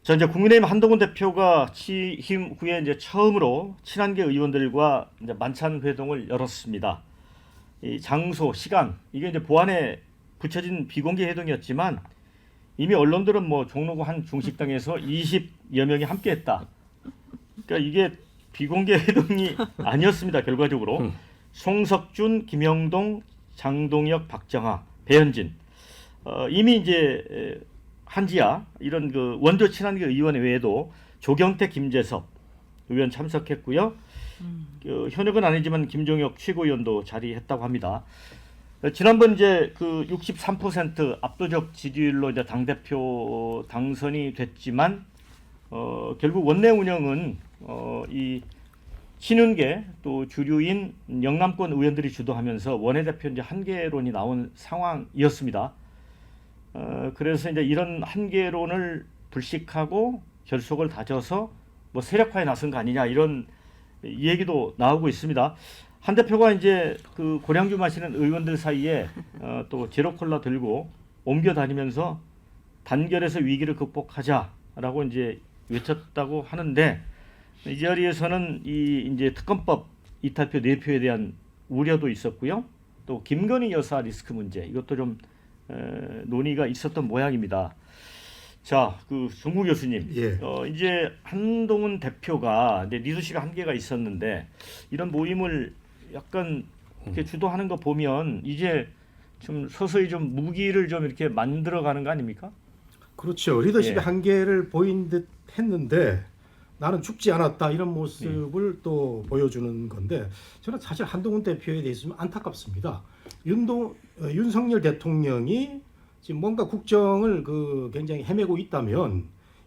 자, 이제 국민의힘 한동훈 대표가 취임 후에 이제 처음으로 친한계 의원들과 이제 만찬 회동을 열었습니다. 이 장소, 시간 이게 이제 보안에 붙여진 비공개 회동이었지만 이미 언론들은 뭐 종로구 한 중식당에서 20여 명이 함께했다. 그러니까 이게 비공개 회동이 아니었습니다. 결과적으로 송석준, 김영동, 장동혁, 박정하, 배현진 이미 이제 한지아 이런 그 원조 친한계 의원 외에도 조경태, 김재섭 의원 참석했고요. 현역은 아니지만 김종혁 최고위원도 자리했다고 합니다. 지난번 이제 그 63% 압도적 지지율로 이제 당 대표 당선이 됐지만 결국 원내 운영은 이 친윤계 또 주류인 영남권 의원들이 주도하면서 원내대표 이제 한계론이 나온 상황이었습니다. 그래서 이제 이런 한계론을 불식하고 결속을 다져서 뭐 세력화에 나선 거 아니냐 이런 얘기도 나오고 있습니다. 한 대표가 이제 그 고량주 마시는 의원들 사이에 또 제로콜라 들고 옮겨 다니면서 단결해서 위기를 극복하자라고 이제 외쳤다고 하는데 이 자리에서는 이 이제 특검법 이탈표 내표에 대한 우려도 있었고요. 또 김건희 여사 리스크 문제 이것도 좀 논의가 있었던 모양입니다. 자, 그 정국 교수님, 예. 이제 한동훈 대표가 이제 리더십 한계가 있었는데 이런 모임을 약간 이렇게 주도하는 거 보면 이제 좀 서서히 좀 무기를 좀 이렇게 만들어가는 거 아닙니까? 그렇죠. 리더십의 예. 한계를 보인 듯 했는데 나는 죽지 않았다 이런 모습을 또 보여주는 건데 저는 사실 한동훈 대표에 대해서 좀 안타깝습니다. 윤석열 대통령이 지금 뭔가 국정을 그 굉장히 헤매고 있다면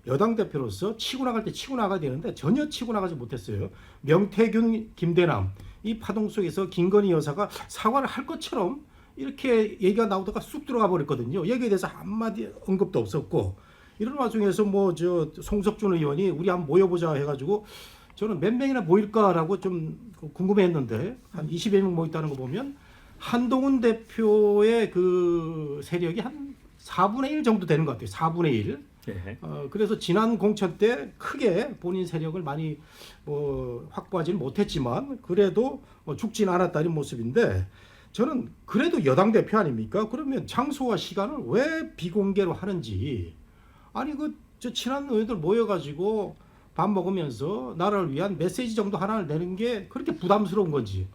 여당 대표로서 치고 나갈 때 치고 나가야 되는데 전혀 치고 나가지 못했어요. 명태균, 김대남 이 파동 속에서 김건희 여사가 사과를 할 것처럼 이렇게 얘기가 나오다가 쑥 들어가 버렸거든요. 여기에 대해서 한마디 언급도 없었고 이런 와중에서 뭐 저 송석준 의원이 우리 한번 모여보자 해가지고 저는 몇 명이나 모일까라고 좀 궁금해했는데 한 20여 명 모였다는 거 보면 한동훈 대표의 그 세력이 한 4분의 1 정도 되는 것 같아요. 4분의 1. 예. 그래서 지난 공천 때 크게 본인 세력을 많이 확보하지는 못했지만 그래도 죽진 않았다는 모습인데 저는 그래도 여당 대표 아닙니까? 그러면 장소와 시간을 왜 비공개로 하는지 아니 저 친한 의원들 모여가지고 밥 먹으면서 나라를 위한 메시지 정도 하나를 내는 게 그렇게 부담스러운 건지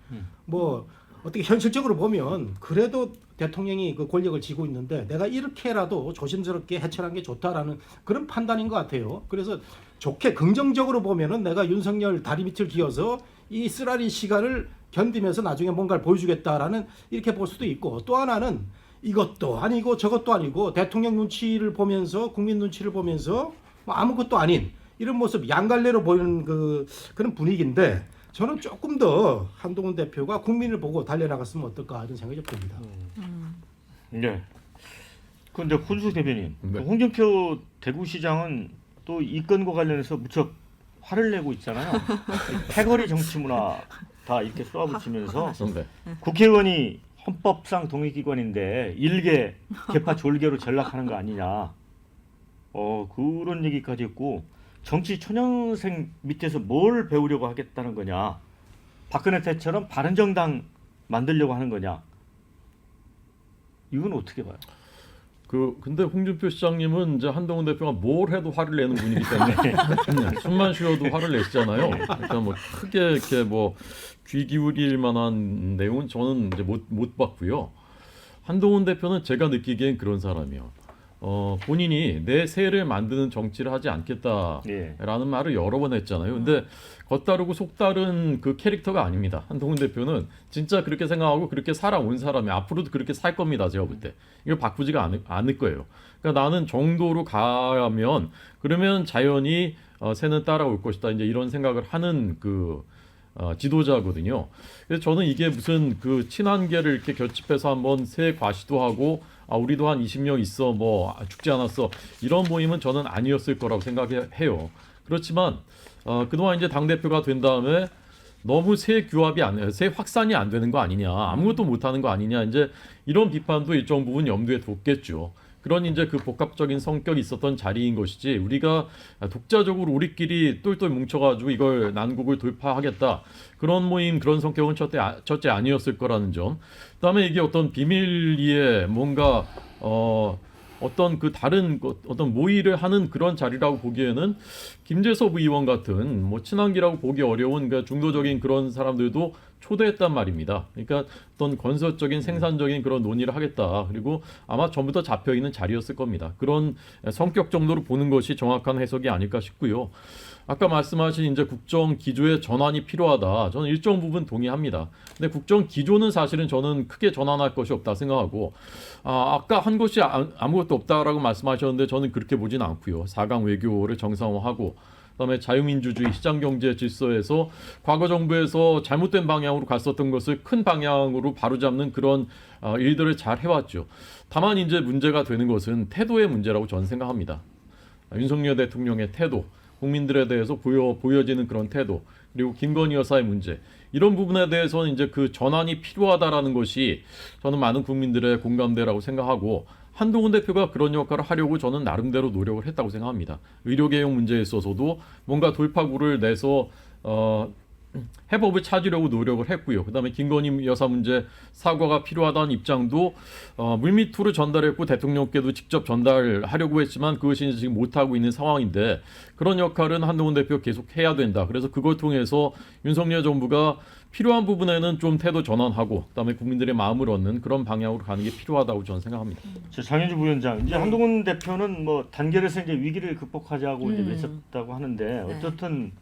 뭐 어떻게 현실적으로 보면 그래도 대통령이 그 권력을 쥐고 있는데 내가 이렇게라도 조심스럽게 해체하는 게 좋다라는 그런 판단인 것 같아요. 그래서 좋게 긍정적으로 보면은 내가 윤석열 다리 밑을 기어서 이 쓰라린 시간을 견디면서 나중에 뭔가를 보여주겠다라는 이렇게 볼 수도 있고 또 하나는 이것도 아니고 저것도 아니고 대통령 눈치를 보면서 국민 눈치를 보면서 뭐 아무것도 아닌 이런 모습 양갈래로 보이는 그런 분위기인데 저는 조금 더 한동훈 대표가 국민을 보고 달려나갔으면 어떨까 하는 생각이 좀 듭니다. 네. 그런데 훈수 대변인, 네. 그 홍준표 대구시장은 또 이 건과 관련해서 무척 화를 내고 있잖아요. 패거리 정치 문화 다 이렇게 쏘아붙이면서 네. 국회의원이 헌법상 동의기관인데 일개 개파 졸개로 전락하는 거 아니냐. 그런 얘기까지 했고 정치 초년생 밑에서 뭘 배우려고 하겠다는 거냐. 박근혜 때처럼 바른정당 만들려고 하는 거냐. 이건 어떻게 봐요? 근데 홍준표 시장님은 이제 한동훈 대표가 뭘 해도 화를 내는 분이기 때문에 숨만 쉬어도 화를 내시잖아요. 그러니까 뭐 크게 이렇게 뭐 귀 기울일 만한 내용은 저는 이제 못 봤고요. 한동훈 대표는 제가 느끼기엔 그런 사람이에요. 본인이 내 세를 만드는 정치를 하지 않겠다라는 예. 말을 여러 번 했잖아요. 근데 겉다르고 속다른 그 캐릭터가 아닙니다. 한동훈 대표는 진짜 그렇게 생각하고 그렇게 살아온 사람이 앞으로도 그렇게 살 겁니다. 제가 볼 때. 이걸 바꾸지가 않을 거예요. 그러니까 나는 정도로 가면 그러면 자연히 새는 따라올 것이다. 이제 이런 생각을 하는 지도자거든요. 그래서 저는 이게 무슨 그 친한계를 이렇게 결집해서 한번 새 과시도 하고 우리도 한 20명 있어 뭐 죽지 않았어 이런 모임은 저는 아니었을 거라고 생각해요. 그렇지만 그동안 이제 당 대표가 된 다음에 너무 새 확산이 안 되는 거 아니냐, 아무것도 못 하는 거 아니냐, 이제 이런 비판도 일정 부분 염두에 뒀겠죠. 그런 이제 그 복합적인 성격이 있었던 자리인 것이지 우리가 독자적으로 우리끼리 똘똘 뭉쳐가지고 이걸 난국을 돌파하겠다 그런 모임 그런 성격은 첫째 아니었을 거라는 점. 그다음에 이게 어떤 비밀리에 뭔가 어떤 그 다른 어떤 모의를 하는 그런 자리라고 보기에는 김재섭 의원 같은 뭐 친한기라고 보기 어려운 그 중도적인 그런 사람들도 초대했단 말입니다. 그러니까 어떤 건설적인 생산적인 그런 논의를 하겠다. 그리고 아마 전부 다 잡혀 있는 자리였을 겁니다. 그런 성격 정도로 보는 것이 정확한 해석이 아닐까 싶고요. 아까 말씀하신 이제 국정 기조의 전환이 필요하다. 저는 일정 부분 동의합니다. 근데 국정 기조는 사실은 저는 크게 전환할 것이 없다 생각하고 아까 한 것이 아무것도 없다라고 말씀하셨는데 저는 그렇게 보지는 않고요. 4강 외교를 정상화하고 그다음에 자유민주주의 시장경제 질서에서 과거 정부에서 잘못된 방향으로 갔었던 것을 큰 방향으로 바로잡는 그런 일들을 잘 해왔죠. 다만 이제 문제가 되는 것은 태도의 문제라고 저는 생각합니다. 윤석열 대통령의 태도, 국민들에 대해서 보여지는 그런 태도, 그리고 김건희 여사의 문제 이런 부분에 대해서는 이제 그 전환이 필요하다라는 것이 저는 많은 국민들의 공감대라고 생각하고 한동훈 대표가 그런 역할을 하려고 저는 나름대로 노력을 했다고 생각합니다. 의료개혁 문제에 있어서도 뭔가 돌파구를 내서 해법을 찾으려고 노력을 했고요. 그다음에 김건희 여사 문제 사과가 필요하다는 입장도 물밑으로 전달했고 대통령께도 직접 전달하려고 했지만 그것이 지금 못하고 있는 상황인데 그런 역할은 한동훈 대표 계속 해야 된다. 그래서 그걸 통해서 윤석열 정부가 필요한 부분에는 좀 태도 전환하고 그다음에 국민들의 마음을 얻는 그런 방향으로 가는 게 필요하다고 저는 생각합니다. 장현주 부위원장, 이제 한동훈 대표는 뭐 단결해서 이제 위기를 극복하자고 이제 외쳤다고 하는데 어쨌든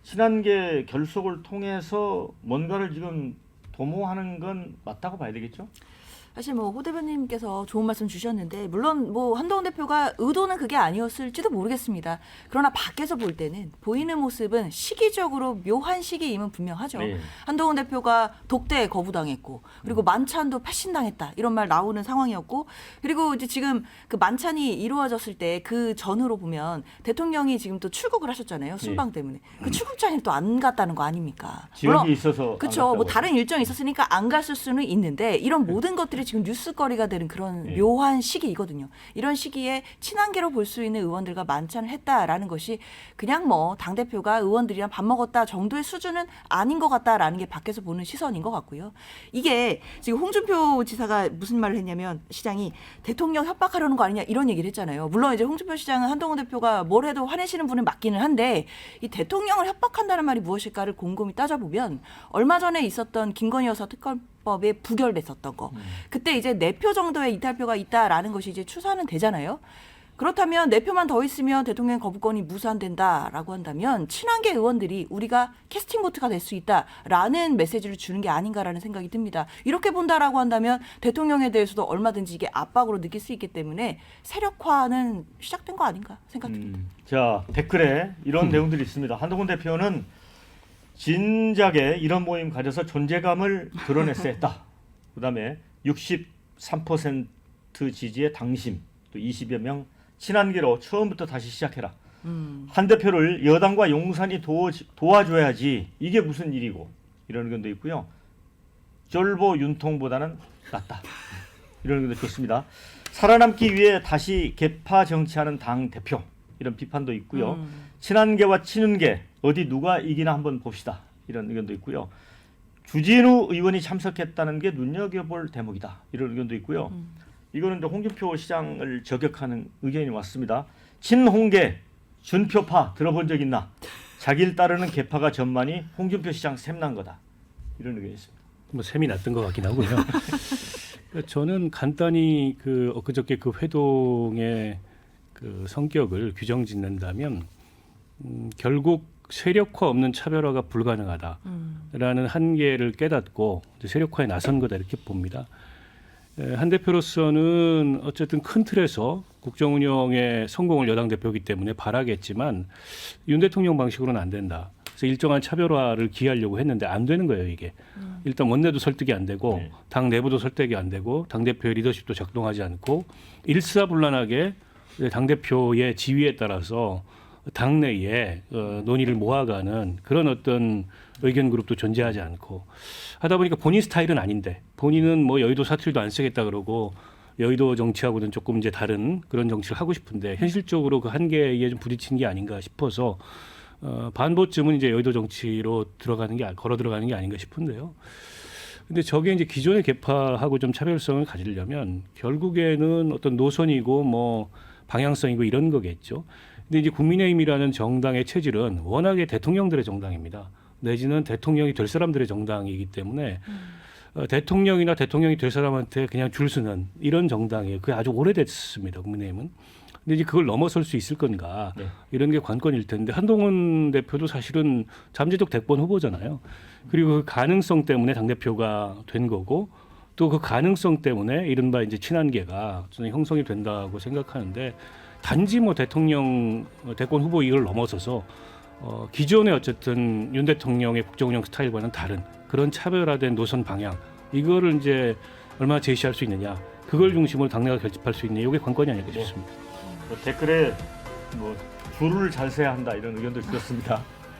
친한계 결속을 통해서 뭔가를 지금 도모하는 건 맞다고 봐야 되겠죠? 사실 뭐 호 대변님께서 좋은 말씀 주셨는데 물론 뭐 한동훈 대표가 의도는 그게 아니었을지도 모르겠습니다. 그러나 밖에서 볼 때는 보이는 모습은 시기적으로 묘한 시기임은 분명하죠. 네. 한동훈 대표가 독대에 거부당했고 그리고 만찬도 패신당했다 이런 말 나오는 상황이었고 그리고 이제 지금 그 만찬이 이루어졌을 때 그 전후로 보면 대통령이 지금 또 출국을 하셨잖아요. 순방 때문에. 그 출국장에 또 안 갔다는 거 아닙니까? 지역이 있어서 그렇죠. 뭐 다른 일정이 있었으니까 안 갔을 수는 있는데 이런 모든 것들이 지금 뉴스거리가 되는 그런 묘한 시기이거든요. 이런 시기에 친한계로 볼 수 있는 의원들과 만찬을 했다라는 것이 그냥 뭐 당대표가 의원들이랑 밥 먹었다 정도의 수준은 아닌 것 같다라는 게 밖에서 보는 시선인 것 같고요. 이게 지금 홍준표 지사가 무슨 말을 했냐면 시장이 대통령 협박하려는 거 아니냐 이런 얘기를 했잖아요. 물론 이제 홍준표 시장은 한동훈 대표가 뭘 해도 화내시는 분은 맞기는 한데 이 대통령을 협박한다는 말이 무엇일까를 곰곰이 따져보면 얼마 전에 있었던 김건희 여사 특검법에 부결됐었던 거. 그때 이제 4표 정도의 이탈표가 있다라는 것이 이제 추산은 되잖아요. 그렇다면 4표만 더 있으면 대통령 거부권이 무산된다라고 한다면 친한계 의원들이 우리가 캐스팅 보트가 될 수 있다라는 메시지를 주는 게 아닌가라는 생각이 듭니다. 이렇게 본다라고 한다면 대통령에 대해서도 얼마든지 이게 압박으로 느낄 수 있기 때문에 세력화는 시작된 거 아닌가 생각됩니다. 자, 댓글에 이런 내용들이 있습니다. 한동훈 대표는 진작에 이런 모임 가져서 존재감을 드러냈어야 했다. 그다음에 63% 지지의 당심, 또 20여 명 친한계로 처음부터 다시 시작해라. 한 대표를 여당과 용산이 도와줘야지 이게 무슨 일이고 이런 의견도 있고요. 쫄보 윤통보다는 낫다. 이런 의견도 좋습니다. 살아남기 위해 다시 개파 정치하는 당 대표 이런 비판도 있고요. 친한계와 친윤계 어디 누가 이기나 한번 봅시다. 이런 의견도 있고요. 주진우 의원이 참석했다는 게 눈여겨볼 대목이다. 이런 의견도 있고요. 이거는 이제 홍준표 시장을 저격하는 의견이 왔습니다. 친홍계 준표파 들어본 적 있나? 자기를 따르는 개파가 전만이 홍준표 시장 샘난 거다. 이런 의견이 있습니다. 뭐 셈이 났던 것 같긴 하고요. 저는 간단히 그 엊그저께 그 회동의 그 성격을 규정짓는다면 결국 세력화 없는 차별화가 불가능하다라는 한계를 깨닫고 세력화에 나선 거다 이렇게 봅니다. 한 대표로서는 어쨌든 큰 틀에서 국정 운영의 성공을 여당 대표이기 때문에 바라겠지만 윤 대통령 방식으로는 안 된다. 그래서 일정한 차별화를 기하려고 했는데 안 되는 거예요, 이게. 일단 원내도 설득이 안 되고 당 내부도 설득이 안 되고 당 대표의 리더십도 작동하지 않고 일사불란하게 당 대표의 지위에 따라서 당내에 논의를 모아가는 그런 어떤 의견 그룹도 존재하지 않고 하다 보니까 본인 스타일은 아닌데 본인은 뭐 여의도 사투리도 안 쓰겠다 그러고 여의도 정치하고는 조금 이제 다른 그런 정치를 하고 싶은데 현실적으로 그 한계에 좀 부딪힌 게 아닌가 싶어서 반보쯤은 이제 여의도 정치로 걸어 들어가는 게 아닌가 싶은데요. 근데 저게 이제 기존의 개파하고 좀 차별성을 가지려면 결국에는 어떤 노선이고 뭐 방향성이고 이런 거겠죠. 근데 이제 국민의힘이라는 정당의 체질은 워낙에 대통령들의 정당입니다. 내지는 대통령이 될 사람들의 정당이기 때문에 대통령이나 대통령이 될 사람한테 그냥 줄 서는 이런 정당이에요. 그게 아주 오래됐습니다. 국민의힘은. 근데 이제 그걸 넘어설 수 있을 건가 네. 이런 게 관건일 텐데 한동훈 대표도 사실은 잠재적 대권 후보잖아요. 그리고 그 가능성 때문에 당대표가 된 거고 또 그 가능성 때문에 이른바 이제 친한계가 저는 형성이 된다고 생각하는데 단지 뭐 대통령 대권 후보 이걸 넘어서서 기존의 어쨌든 윤 대통령의 국정운영 스타일과는 다른 그런 차별화된 노선 방향 이거를 이제 얼마나 제시할 수 있느냐 그걸 중심으로 당내가 결집할 수 있느냐 이게 관건이 아닐까 싶습니다. 댓글에 뭐 줄을 잘 세야 한다 이런 의견도 있었습니다.